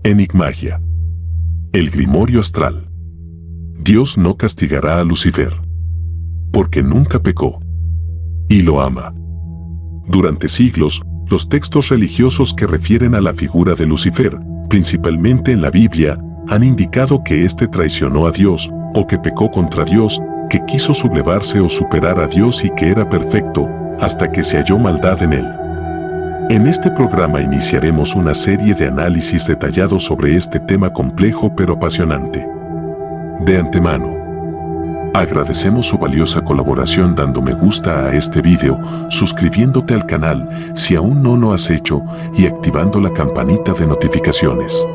Enigmagia. El Grimorio Astral. Dios no castigará a Lucifer, porque nunca pecó, y lo ama. Durante siglos, los textos religiosos que refieren a la figura de Lucifer, principalmente en la Biblia, han indicado que éste traicionó a Dios, o que pecó contra Dios, que quiso sublevarse o superar a Dios y que era perfecto, hasta que se halló maldad en él. En este programa iniciaremos una serie de análisis detallados sobre este tema complejo pero apasionante. De antemano, agradecemos su valiosa colaboración dando me gusta a este video, suscribiéndote al canal si aún no lo has hecho y activando la campanita de notificaciones.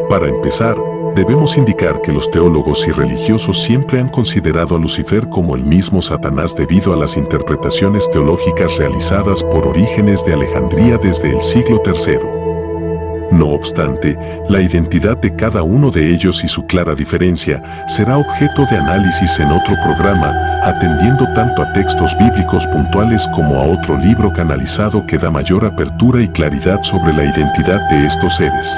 Para empezar, debemos indicar que los teólogos y religiosos siempre han considerado a Lucifer como el mismo Satanás debido a las interpretaciones teológicas realizadas por Orígenes de Alejandría desde el siglo III. No obstante, la identidad de cada uno de ellos y su clara diferencia será objeto de análisis en otro programa, atendiendo tanto a textos bíblicos puntuales como a otro libro canalizado que da mayor apertura y claridad sobre la identidad de estos seres.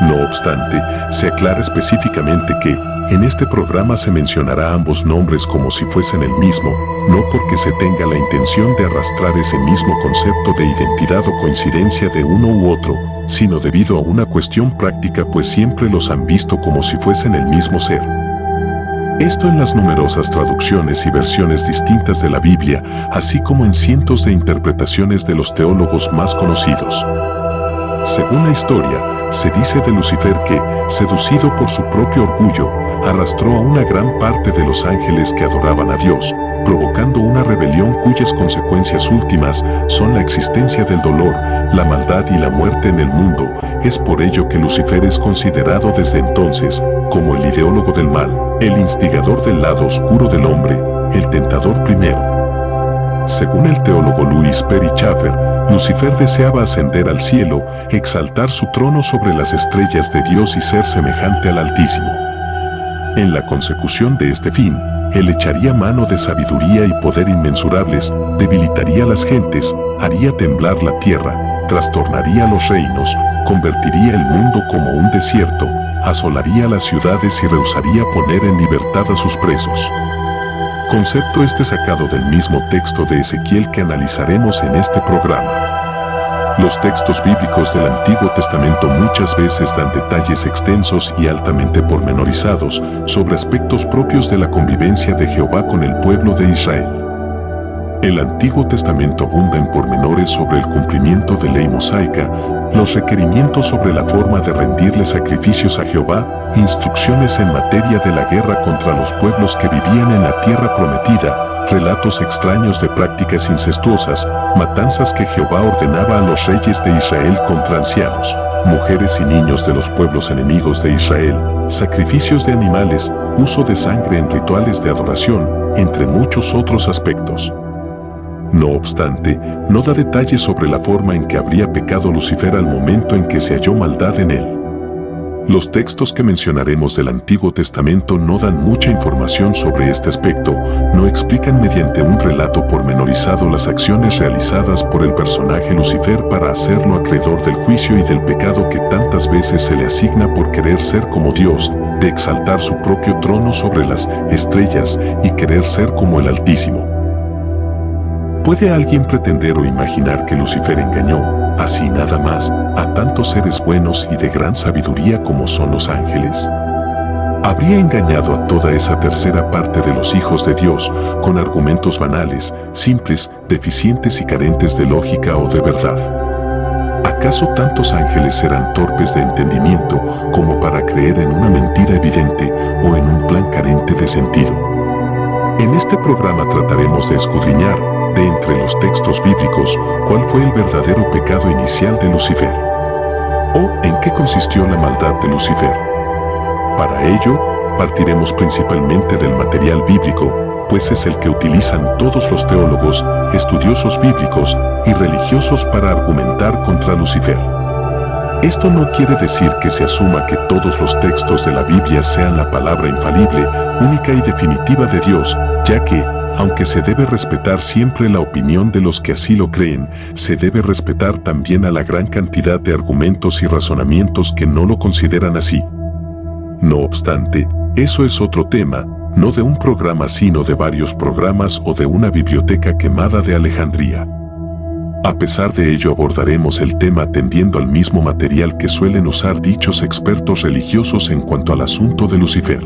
No obstante, se aclara específicamente que, en este programa se mencionará ambos nombres como si fuesen el mismo, no porque se tenga la intención de arrastrar ese mismo concepto de identidad o coincidencia de uno u otro, sino debido a una cuestión práctica pues siempre los han visto como si fuesen el mismo ser. Esto en las numerosas traducciones y versiones distintas de la Biblia, así como en cientos de interpretaciones de los teólogos más conocidos. Según la historia, se dice de Lucifer que, seducido por su propio orgullo, arrastró a una gran parte de los ángeles que adoraban a Dios, provocando una rebelión cuyas consecuencias últimas son la existencia del dolor, la maldad y la muerte en el mundo. Es por ello que Lucifer es considerado desde entonces como el ideólogo del mal, el instigador del lado oscuro del hombre, el tentador primero. Según el teólogo Louis Perry Chafer, Lucifer deseaba ascender al cielo, exaltar su trono sobre las estrellas de Dios y ser semejante al Altísimo. En la consecución de este fin, él echaría mano de sabiduría y poder inmensurables, debilitaría a las gentes, haría temblar la tierra, trastornaría los reinos, convertiría el mundo como un desierto, asolaría las ciudades y rehusaría poner en libertad a sus presos. Concepto este sacado del mismo texto de Ezequiel que analizaremos en este programa. Los textos bíblicos del Antiguo Testamento muchas veces dan detalles extensos y altamente pormenorizados sobre aspectos propios de la convivencia de Jehová con el pueblo de Israel. El Antiguo Testamento abunda en pormenores sobre el cumplimiento de ley mosaica, los requerimientos sobre la forma de rendirle sacrificios a Jehová, instrucciones en materia de la guerra contra los pueblos que vivían en la tierra prometida, relatos extraños de prácticas incestuosas, matanzas que Jehová ordenaba a los reyes de Israel contra ancianos, mujeres y niños de los pueblos enemigos de Israel, sacrificios de animales, uso de sangre en rituales de adoración, entre muchos otros aspectos. No obstante, no da detalles sobre la forma en que habría pecado Lucifer al momento en que se halló maldad en él. Los textos que mencionaremos del Antiguo Testamento no dan mucha información sobre este aspecto, no explican mediante un relato pormenorizado las acciones realizadas por el personaje Lucifer para hacerlo acreedor del juicio y del pecado que tantas veces se le asigna por querer ser como Dios, de exaltar su propio trono sobre las estrellas y querer ser como el Altísimo. ¿Puede alguien pretender o imaginar que Lucifer engañó, así nada más, a tantos seres buenos y de gran sabiduría como son los ángeles? Habría engañado a toda esa tercera parte de los hijos de Dios con argumentos banales, simples, deficientes y carentes de lógica o de verdad. ¿Acaso tantos ángeles serán torpes de entendimiento como para creer en una mentira evidente o en un plan carente de sentido? En este programa trataremos de escudriñar, de entre los textos bíblicos, cuál fue el verdadero pecado inicial de Lucifer. ¿O en qué consistió la maldad de Lucifer? Para ello, partiremos principalmente del material bíblico, pues es el que utilizan todos los teólogos, estudiosos bíblicos y religiosos para argumentar contra Lucifer. Esto no quiere decir que se asuma que todos los textos de la Biblia sean la palabra infalible, única y definitiva de Dios, ya que, aunque se debe respetar siempre la opinión de los que así lo creen, se debe respetar también a la gran cantidad de argumentos y razonamientos que no lo consideran así. No obstante, eso es otro tema, no de un programa sino de varios programas o de una biblioteca quemada de Alejandría. A pesar de ello abordaremos el tema atendiendo al mismo material que suelen usar dichos expertos religiosos en cuanto al asunto de Lucifer.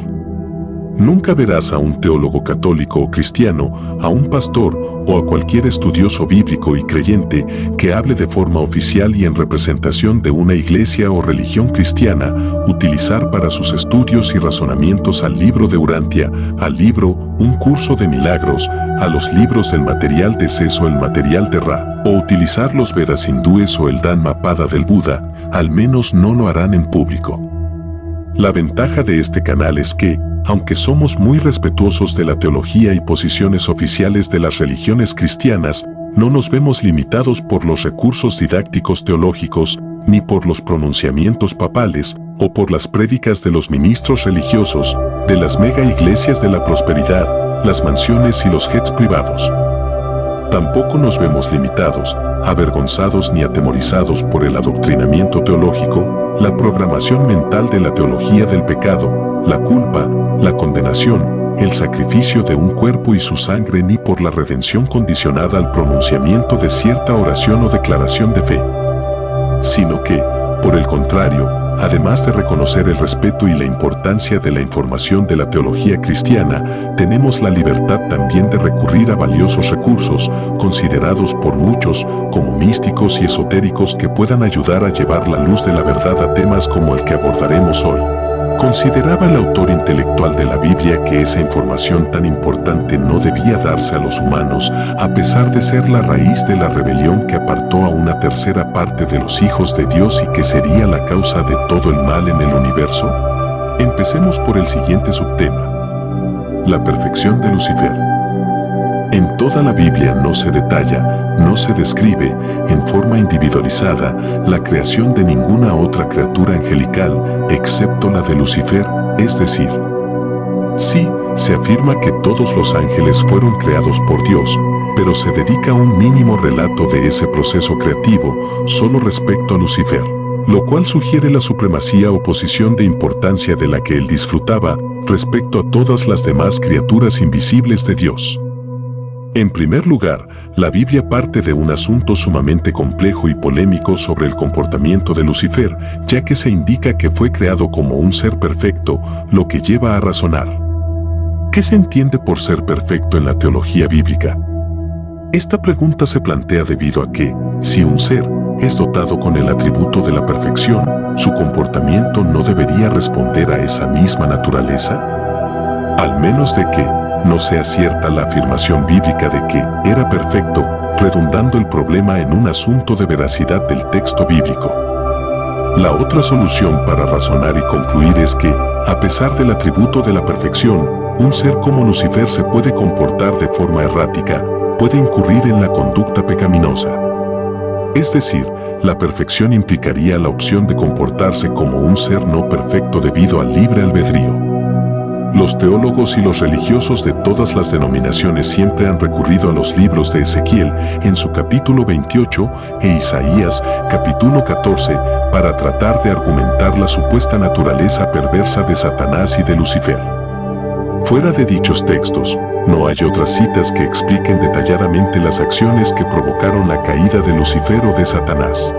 Nunca verás a un teólogo católico o cristiano, a un pastor o a cualquier estudioso bíblico y creyente que hable de forma oficial y en representación de una iglesia o religión cristiana, utilizar para sus estudios y razonamientos al libro de Urantia, al libro Un curso de milagros, a los libros del material de Ses o el material de Ra, o utilizar los Vedas hindúes o el Dhammapada del Buda, al menos no lo harán en público. La ventaja de este canal es que, aunque somos muy respetuosos de la teología y posiciones oficiales de las religiones cristianas, no nos vemos limitados por los recursos didácticos teológicos, ni por los pronunciamientos papales, o por las prédicas de los ministros religiosos, de las mega iglesias de la prosperidad, las mansiones y los jets privados. Tampoco nos vemos limitados, avergonzados ni atemorizados por el adoctrinamiento teológico, la programación mental de la teología del pecado, la culpa, la condenación, el sacrificio de un cuerpo y su sangre ni por la redención condicionada al pronunciamiento de cierta oración o declaración de fe. Sino que, por el contrario, además de reconocer el respeto y la importancia de la información de la teología cristiana, tenemos la libertad también de recurrir a valiosos recursos, considerados por muchos como místicos y esotéricos que puedan ayudar a llevar la luz de la verdad a temas como el que abordaremos hoy. Consideraba el autor intelectual de la Biblia que esa información tan importante no debía darse a los humanos, a pesar de ser la raíz de la rebelión que apartó a una tercera parte de los hijos de Dios y que sería la causa de todo el mal en el universo. Empecemos por el siguiente subtema: la perfección de Lucifer. En toda la Biblia no se detalla, no se describe, en forma individualizada, la creación de ninguna otra criatura angelical, excepto la de Lucifer, es decir, sí, se afirma que todos los ángeles fueron creados por Dios, pero se dedica un mínimo relato de ese proceso creativo solo respecto a Lucifer, lo cual sugiere la supremacía o posición de importancia de la que él disfrutaba respecto a todas las demás criaturas invisibles de Dios. En primer lugar, la Biblia parte de un asunto sumamente complejo y polémico sobre el comportamiento de Lucifer, ya que se indica que fue creado como un ser perfecto, lo que lleva a razonar. ¿Qué se entiende por ser perfecto en la teología bíblica? Esta pregunta se plantea debido a que, si un ser es dotado con el atributo de la perfección, ¿su comportamiento no debería responder a esa misma naturaleza? Al menos de que no sea cierta la afirmación bíblica de que era perfecto, redundando el problema en un asunto de veracidad del texto bíblico. La otra solución para razonar y concluir es que, a pesar del atributo de la perfección, un ser como Lucifer se puede comportar de forma errática, puede incurrir en la conducta pecaminosa. Es decir, la perfección implicaría la opción de comportarse como un ser no perfecto debido al libre albedrío. Los teólogos y los religiosos de todas las denominaciones siempre han recurrido a los libros de Ezequiel en su capítulo 28 e Isaías capítulo 14 para tratar de argumentar la supuesta naturaleza perversa de Satanás y de Lucifer. Fuera de dichos textos, no hay otras citas que expliquen detalladamente las acciones que provocaron la caída de Lucifer o de Satanás.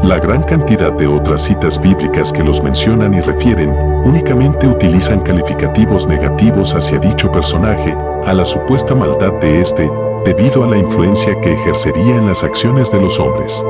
La gran cantidad de otras citas bíblicas que los mencionan y refieren únicamente utilizan calificativos negativos hacia dicho personaje, a la supuesta maldad de este, debido a la influencia que ejercería en las acciones de los hombres.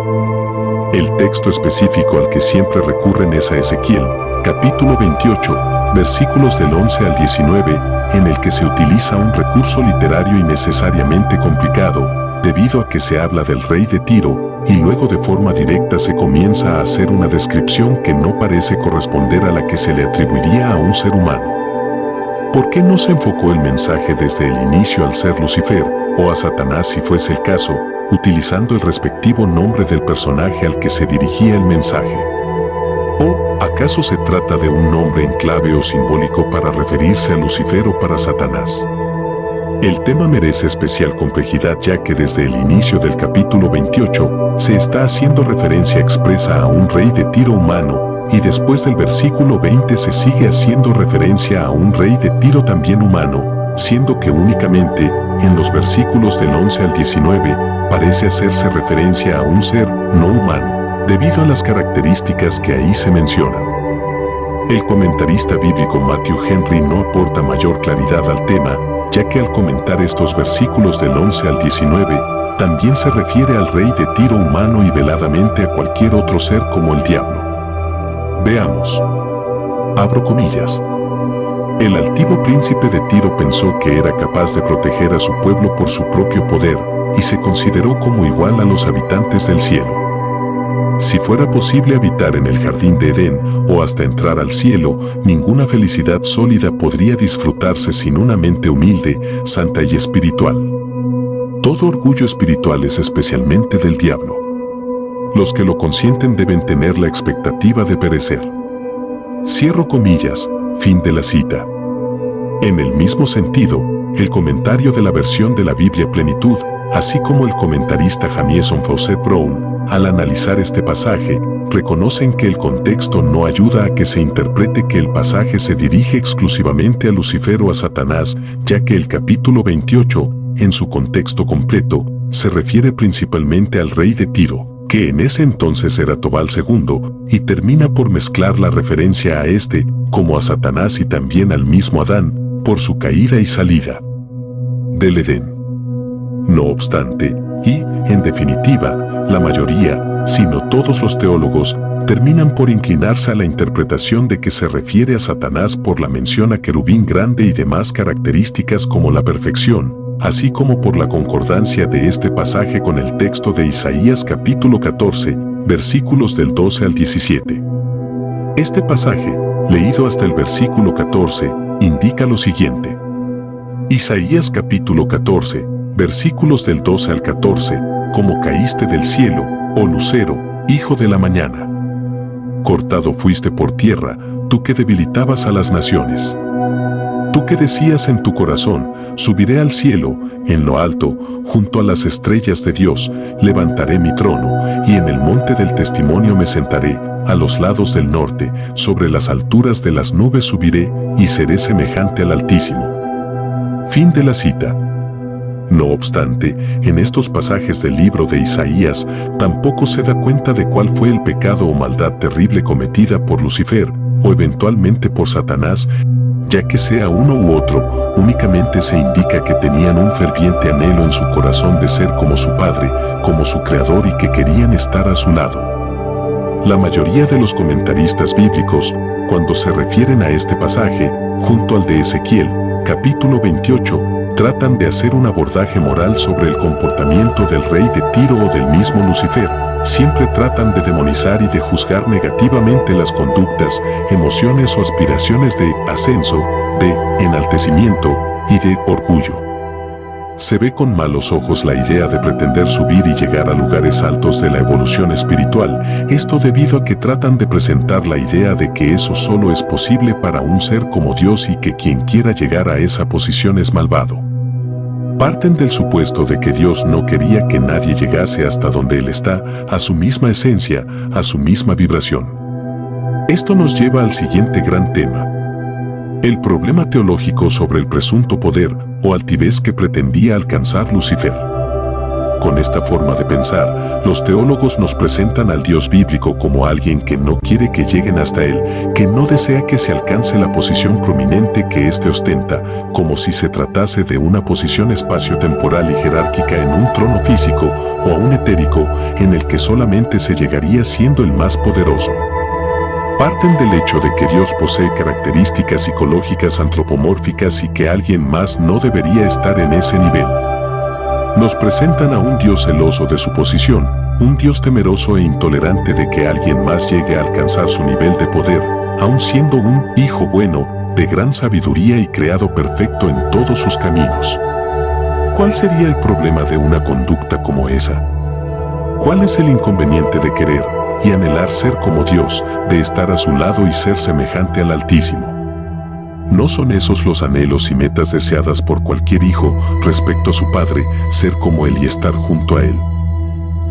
El texto específico al que siempre recurren es a Ezequiel, capítulo 28, versículos del 11 al 19, en el que se utiliza un recurso literario innecesariamente complicado, debido a que se habla del rey de Tiro, y luego de forma directa se comienza a hacer una descripción que no parece corresponder a la que se le atribuiría a un ser humano. ¿Por qué no se enfocó el mensaje desde el inicio al ser Lucifer, o a Satanás si fuese el caso, utilizando el respectivo nombre del personaje al que se dirigía el mensaje? ¿O acaso se trata de un nombre en clave o simbólico para referirse a Lucifer o para Satanás? El tema merece especial complejidad ya que desde el inicio del capítulo 28 se está haciendo referencia expresa a un rey de Tiro humano y después del versículo 20 se sigue haciendo referencia a un rey de Tiro también humano, siendo que únicamente en los versículos del 11 al 19 parece hacerse referencia a un ser no humano, debido a las características que ahí se mencionan. El comentarista bíblico Matthew Henry no aporta mayor claridad al tema, ya que al comentar estos versículos del 11 al 19, también se refiere al rey de Tiro humano y veladamente a cualquier otro ser como el diablo. Veamos. Abro comillas. El altivo príncipe de Tiro pensó que era capaz de proteger a su pueblo por su propio poder, y se consideró como igual a los habitantes del cielo. Si fuera posible habitar en el jardín de Edén o hasta entrar al cielo, ninguna felicidad sólida podría disfrutarse sin una mente humilde, santa y espiritual. Todo orgullo espiritual es especialmente del diablo. Los que lo consienten deben tener la expectativa de perecer. Cierro comillas, fin de la cita. En el mismo sentido, el comentario de la versión de la Biblia Plenitud, así como el comentarista Jamieson Fausset Brown, al analizar este pasaje, reconocen que el contexto no ayuda a que se interprete que el pasaje se dirige exclusivamente a Lucifer o a Satanás, ya que el capítulo 28, en su contexto completo, se refiere principalmente al rey de Tiro, que en ese entonces era Tobal II, y termina por mezclar la referencia a este, como a Satanás y también al mismo Adán, por su caída y salida del Edén. No obstante, y, en definitiva, la mayoría, si no todos los teólogos, terminan por inclinarse a la interpretación de que se refiere a Satanás por la mención a querubín grande y demás características como la perfección, así como por la concordancia de este pasaje con el texto de Isaías capítulo 14, versículos del 12 al 17. Este pasaje, leído hasta el versículo 14, indica lo siguiente. Isaías capítulo 14, versículos del 12 al 14, como caíste del cielo, oh lucero, hijo de la mañana. Cortado fuiste por tierra, tú que debilitabas a las naciones. Tú que decías en tu corazón, subiré al cielo, en lo alto, junto a las estrellas de Dios, levantaré mi trono, y en el monte del testimonio me sentaré, a los lados del norte, sobre las alturas de las nubes subiré, y seré semejante al Altísimo. Fin de la cita. No obstante, en estos pasajes del libro de Isaías, tampoco se da cuenta de cuál fue el pecado o maldad terrible cometida por Lucifer, o eventualmente por Satanás, ya que sea uno u otro, únicamente se indica que tenían un ferviente anhelo en su corazón de ser como su Padre, como su Creador y que querían estar a su lado. La mayoría de los comentaristas bíblicos, cuando se refieren a este pasaje, junto al de Ezequiel, capítulo 28, tratan de hacer un abordaje moral sobre el comportamiento del rey de Tiro o del mismo Lucifer. Siempre tratan de demonizar y de juzgar negativamente las conductas, emociones o aspiraciones de ascenso, de enaltecimiento y de orgullo. Se ve con malos ojos la idea de pretender subir y llegar a lugares altos de la evolución espiritual, esto debido a que tratan de presentar la idea de que eso solo es posible para un ser como Dios y que quien quiera llegar a esa posición es malvado. Parten del supuesto de que Dios no quería que nadie llegase hasta donde Él está, a su misma esencia, a su misma vibración. Esto nos lleva al siguiente gran tema. El problema teológico sobre el presunto poder o altivez que pretendía alcanzar Lucifer. Con esta forma de pensar, los teólogos nos presentan al Dios bíblico como alguien que no quiere que lleguen hasta Él, que no desea que se alcance la posición prominente que éste ostenta, como si se tratase de una posición espacio-temporal y jerárquica en un trono físico o aún etérico, en el que solamente se llegaría siendo el más poderoso. Parten del hecho de que Dios posee características psicológicas antropomórficas y que alguien más no debería estar en ese nivel. Nos presentan a un Dios celoso de su posición, un Dios temeroso e intolerante de que alguien más llegue a alcanzar su nivel de poder, aun siendo un hijo bueno, de gran sabiduría y creado perfecto en todos sus caminos. ¿Cuál sería el problema de una conducta como esa? ¿Cuál es el inconveniente de querer y anhelar ser como Dios, de estar a su lado y ser semejante al Altísimo? ¿No son esos los anhelos y metas deseadas por cualquier hijo respecto a su padre, ser como él y estar junto a él?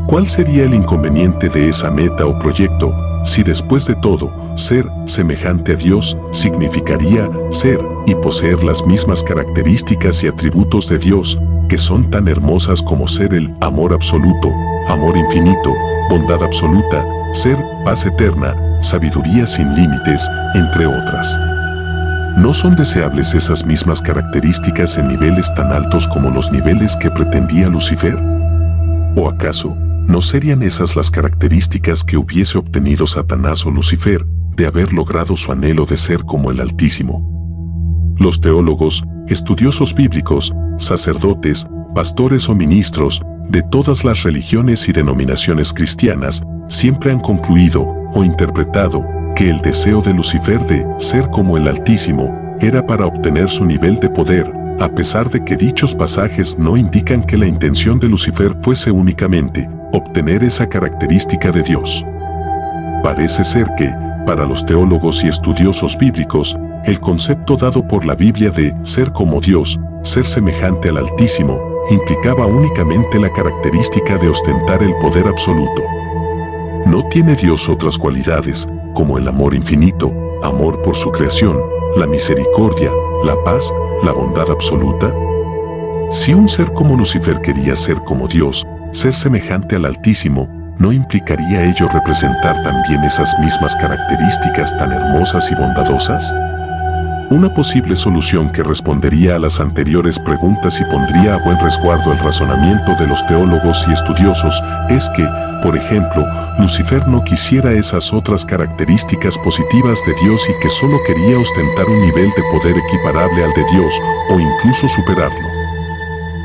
¿Cuál sería el inconveniente de esa meta o proyecto, si después de todo, ser semejante a Dios significaría ser y poseer las mismas características y atributos de Dios, que son tan hermosas como ser el amor absoluto, amor infinito, bondad absoluta, ser paz eterna, sabiduría sin límites, entre otras? ¿No son deseables esas mismas características en niveles tan altos como los niveles que pretendía Lucifer? ¿O acaso, no serían esas las características que hubiese obtenido Satanás o Lucifer de haber logrado su anhelo de ser como el Altísimo? Los teólogos, estudiosos bíblicos, sacerdotes, pastores o ministros de todas las religiones y denominaciones cristianas siempre han concluido o interpretado que el deseo de Lucifer de ser como el Altísimo era para obtener su nivel de poder, a pesar de que dichos pasajes no indican que la intención de Lucifer fuese únicamente obtener esa característica de Dios. Parece ser que, para los teólogos y estudiosos bíblicos, el concepto dado por la Biblia de ser como Dios, ser semejante al Altísimo, implicaba únicamente la característica de ostentar el poder absoluto. ¿No tiene Dios otras cualidades, como el amor infinito, amor por su creación, la misericordia, la paz, la bondad absoluta? Si un ser como Lucifer quería ser como Dios, ser semejante al Altísimo, ¿no implicaría ello representar también esas mismas características tan hermosas y bondadosas? Una posible solución que respondería a las anteriores preguntas y pondría a buen resguardo el razonamiento de los teólogos y estudiosos es que, por ejemplo, Lucifer no quisiera esas otras características positivas de Dios y que solo quería ostentar un nivel de poder equiparable al de Dios o incluso superarlo.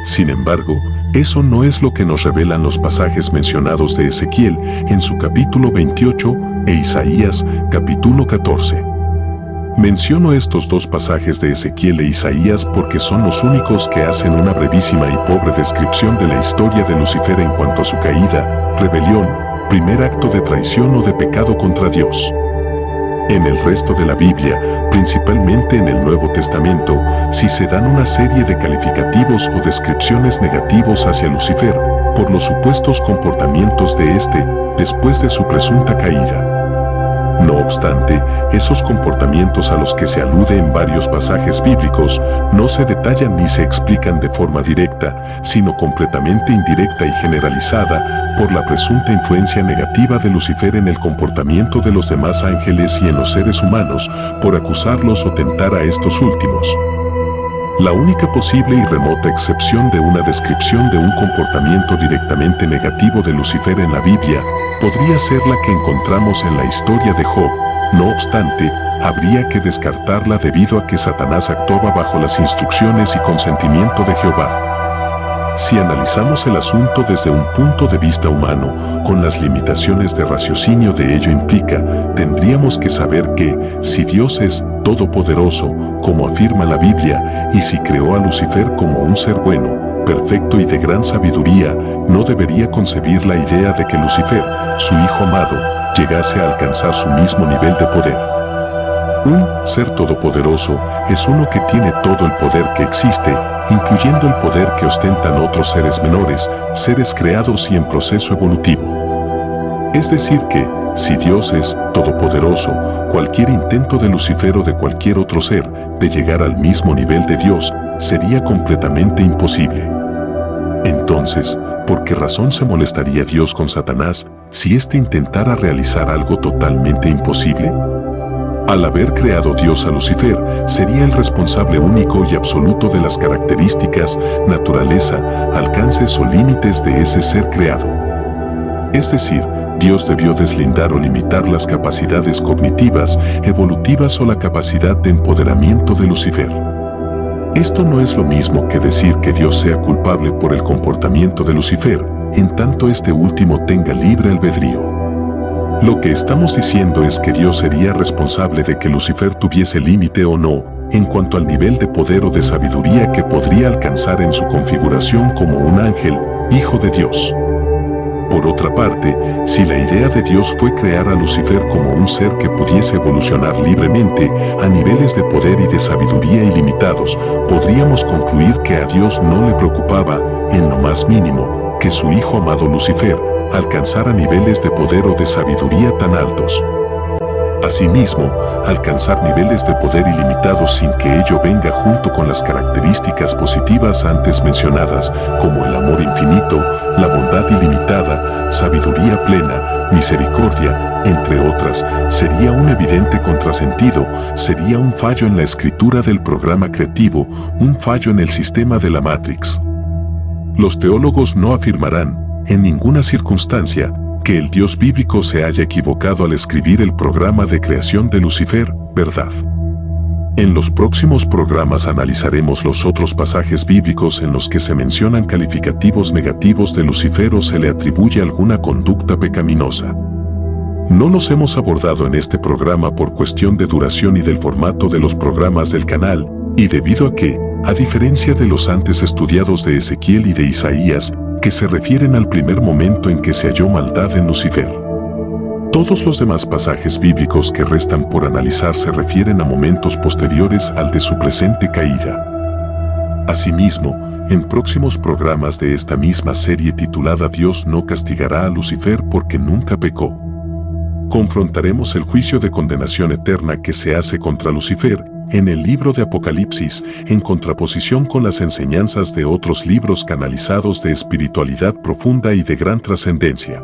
Sin embargo, eso no es lo que nos revelan los pasajes mencionados de Ezequiel en su capítulo 28 e Isaías capítulo 14. Menciono estos dos pasajes de Ezequiel e Isaías porque son los únicos que hacen una brevísima y pobre descripción de la historia de Lucifer en cuanto a su caída, rebelión, primer acto de traición o de pecado contra Dios. En el resto de la Biblia, principalmente en el Nuevo Testamento, sí se dan una serie de calificativos o descripciones negativos hacia Lucifer, por los supuestos comportamientos de éste después de su presunta caída. No obstante, esos comportamientos a los que se alude en varios pasajes bíblicos no se detallan ni se explican de forma directa, sino completamente indirecta y generalizada por la presunta influencia negativa de Lucifer en el comportamiento de los demás ángeles y en los seres humanos, por acusarlos o tentar a estos últimos. La única posible y remota excepción de una descripción de un comportamiento directamente negativo de Lucifer en la Biblia podría ser la que encontramos en la historia de Job. No obstante, habría que descartarla debido a que Satanás actuaba bajo las instrucciones y consentimiento de Jehová. Si analizamos el asunto desde un punto de vista humano, con las limitaciones de raciocinio de ello implica, tendríamos que saber que, si Dios es todopoderoso, como afirma la Biblia, y si creó a Lucifer como un ser bueno, perfecto y de gran sabiduría, no debería concebir la idea de que Lucifer, su hijo amado, llegase a alcanzar su mismo nivel de poder. Un ser todopoderoso es uno que tiene todo el poder que existe, incluyendo el poder que ostentan otros seres menores, seres creados y en proceso evolutivo. Es decir que, si Dios es todopoderoso, cualquier intento de Lucifer o de cualquier otro ser de llegar al mismo nivel de Dios sería completamente imposible. Entonces, ¿por qué razón se molestaría Dios con Satanás si éste intentara realizar algo totalmente imposible? Al haber creado Dios a Lucifer, sería el responsable único y absoluto de las características, naturaleza, alcances o límites de ese ser creado. Es decir, Dios debió deslindar o limitar las capacidades cognitivas, evolutivas o la capacidad de empoderamiento de Lucifer. Esto no es lo mismo que decir que Dios sea culpable por el comportamiento de Lucifer, en tanto este último tenga libre albedrío. Lo que estamos diciendo es que Dios sería responsable de que Lucifer tuviese límite o no, en cuanto al nivel de poder o de sabiduría que podría alcanzar en su configuración como un ángel, hijo de Dios. Por otra parte, si la idea de Dios fue crear a Lucifer como un ser que pudiese evolucionar libremente a niveles de poder y de sabiduría ilimitados, podríamos concluir que a Dios no le preocupaba, en lo más mínimo, que su hijo amado Lucifer alcanzara niveles de poder o de sabiduría tan altos. Asimismo, alcanzar niveles de poder ilimitados sin que ello venga junto con las características positivas antes mencionadas, como el amor infinito, la bondad ilimitada, sabiduría plena, misericordia, entre otras, sería un evidente contrasentido, sería un fallo en la escritura del programa creativo, un fallo en el sistema de la Matrix. Los teólogos no afirmarán, en ninguna circunstancia, que el Dios bíblico se haya equivocado al escribir el programa de creación de Lucifer, ¿verdad? En los próximos programas analizaremos los otros pasajes bíblicos en los que se mencionan calificativos negativos de Lucifer o se le atribuye alguna conducta pecaminosa. No los hemos abordado en este programa por cuestión de duración y del formato de los programas del canal, y debido a que, a diferencia de los antes estudiados de Ezequiel y de Isaías, que se refieren al primer momento en que se halló maldad en Lucifer. Todos los demás pasajes bíblicos que restan por analizar se refieren a momentos posteriores al de su presente caída. Asimismo, en próximos programas de esta misma serie titulada Dios no castigará a Lucifer porque nunca pecó, confrontaremos el juicio de condenación eterna que se hace contra Lucifer en el libro de Apocalipsis, en contraposición con las enseñanzas de otros libros canalizados de espiritualidad profunda y de gran trascendencia.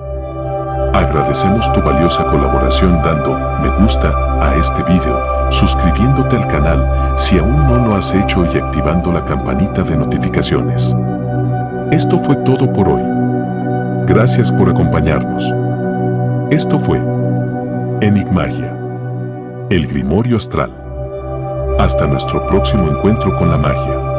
Agradecemos tu valiosa colaboración dando me gusta a este video, suscribiéndote al canal si aún no lo has hecho y activando la campanita de notificaciones. Esto fue todo por hoy. Gracias por acompañarnos. Esto fue Enigmagia, el Grimorio Astral. Hasta nuestro próximo encuentro con la magia.